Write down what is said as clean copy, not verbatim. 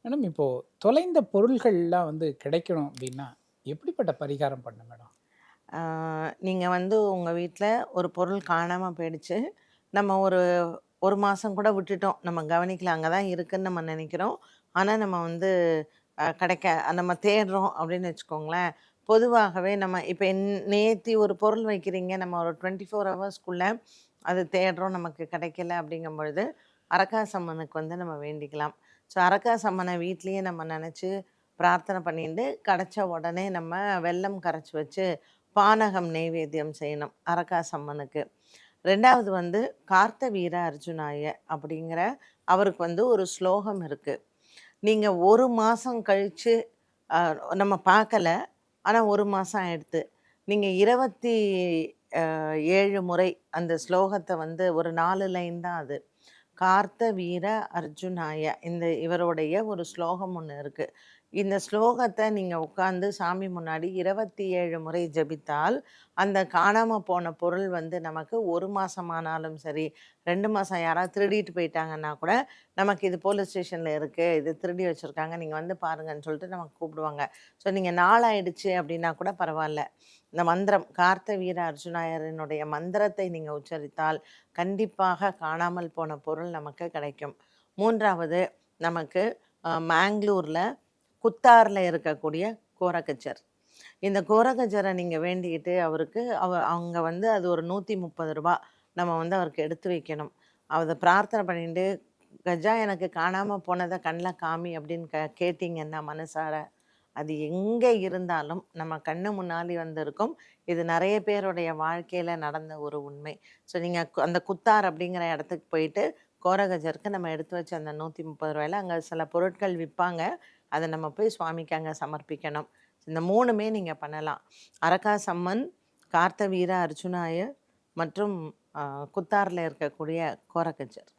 Madam இப்போ தொலைந்த பொருள்கள்லாம் கிடைக்கணும் அப்படின்னா, எப்படிப்பட்ட பரிகாரம் பண்ணணும் மேடம்? நீங்க வந்து உங்க வீட்ல ஒரு பொருள் காணாம போயிடுச்சு. நம்ம ஒரு 1 மாசம் கூட விட்டுட்டோம். நம்ம கவனிக்கல. அங்க தான் இருக்குன்னு நம்ம நெனைக்கிறோம். ஆனா நம்ம வந்து கிடைக்க நம்ம தேடுறோம் அப்படின்னு வச்சுக்கோங்களேன். பொதுவாகவே நம்ம இப்ப நேத்தி ஒரு பொருள் வைக்கிறீங்க. நம்ம ஒரு 24 ஹவர்ஸ்க்குள்ள அது தேடுறோம். நமக்கு கிடைக்கல அப்படிங்கும்பொழுது, அரக்காசம்மனுக்கு வந்து நம்ம வேண்டிக்கலாம். ஸோ அரக்காசம்மன வீட்லயே நம்ம நெனச்சு பிரார்த்தனை பண்ணிட்டு, கிடைச்ச உடனே நம்ம வெல்லம் கரைச்சு வச்சு பானகம் நெய்வேத்தியம் செய்யணும் அரக்காசம்மனுக்கு. 2வது வந்து கார்த்தவீர அர்ஜுனாய அப்படிங்கிற அவருக்கு வந்து ஒரு ஸ்லோகம் இருக்கு. நீங்க 1 மாசம் கழிச்சு அ நம்ம பார்க்கல. ஆனா 1 மாசம் ஆயிடுத்து. நீங்க 27 முறை அந்த ஸ்லோகத்த வந்து ஒரு 4 லைன் தான் அது. கார்த்த வீர அர்ஜுனாய இந்த இவருடைய ஒரு ஸ்லோகம் ஒண்ணு இருக்கு. இந்த ஸ்லோகத்த நீங்க உட்கார்ந்து சாமி முன்னாடி 27 முறை ஜெபித்தால், அந்த காணாம போன பொருள் வந்து நமக்கு 1 மாசமானாலும் சரி, 2 மாசம் யாராவது திருடிட்டு போயிட்டாங்கன்னா கூட, நமக்கு இது போலீஸ் ஸ்டேஷன்ல இருக்கு. இது திருடி வச்சிருக்காங்க. நீங்க வந்து பாருங்கன்னு சொல்லிட்டு நமக்கு கூப்பிடுவாங்க. ஸோ நீங்க நாளாயிடுச்சு அப்படின்னா கூட பரவால்ல. இந்த மந்திரம் கார்த்த வீர அர்ஜுனாயரனுடைய மந்திரத்தை நீங்க உச்சரித்தால், கண்டிப்பாக காணாமல் போன பொருள் நமக்கு கிடைக்கும். 3வது நமக்கு மேங்களூர்ல குத்தார்ல இருக்கக்கூடிய கோரக்கச்சர். இந்த கோரக்கச்சர நீங்க வேண்டிக்கிட்டு அவருக்கு அங்க வந்து அது ஒரு ரூ. 130 நம்ம வந்து அவருக்கு எடுத்து வைக்கணும். அத பிரார்த்தனை பண்ணிட்டு, "கஜா எனக்கு காணாம போனத கண்ல காமி" அப்படின்னு கேட்டீங்கன்னா மனசார, அது எங்க இருந்தாலும் நம்ம கண்ணு முன்னாடி வந்து இருக்கும். இது நெறைய பேருடைய வாழ்க்கையில நடந்த ஒரு உண்மை. ஸோ நீங்க அந்த குத்தார் அப்படிங்கிற இடத்துக்கு போயிட்டு, கோரகஜருக்கு நம்ம எடுத்து வச்ச அந்த ரூ. 130ல அங்க சில பொருட்கள் விப்பாங்க. அத நம்ம போய் சுவாமிக்கு அங்க சமர்ப்பிக்கணும். இந்த 3மே நீங்க பண்ணலாம். அரக்காசம்மன், கார்த்தவீர அர்ஜுனாயர் மற்றும் அ குத்தார்ல இருக்கக்கூடிய கோரக்கஜர்.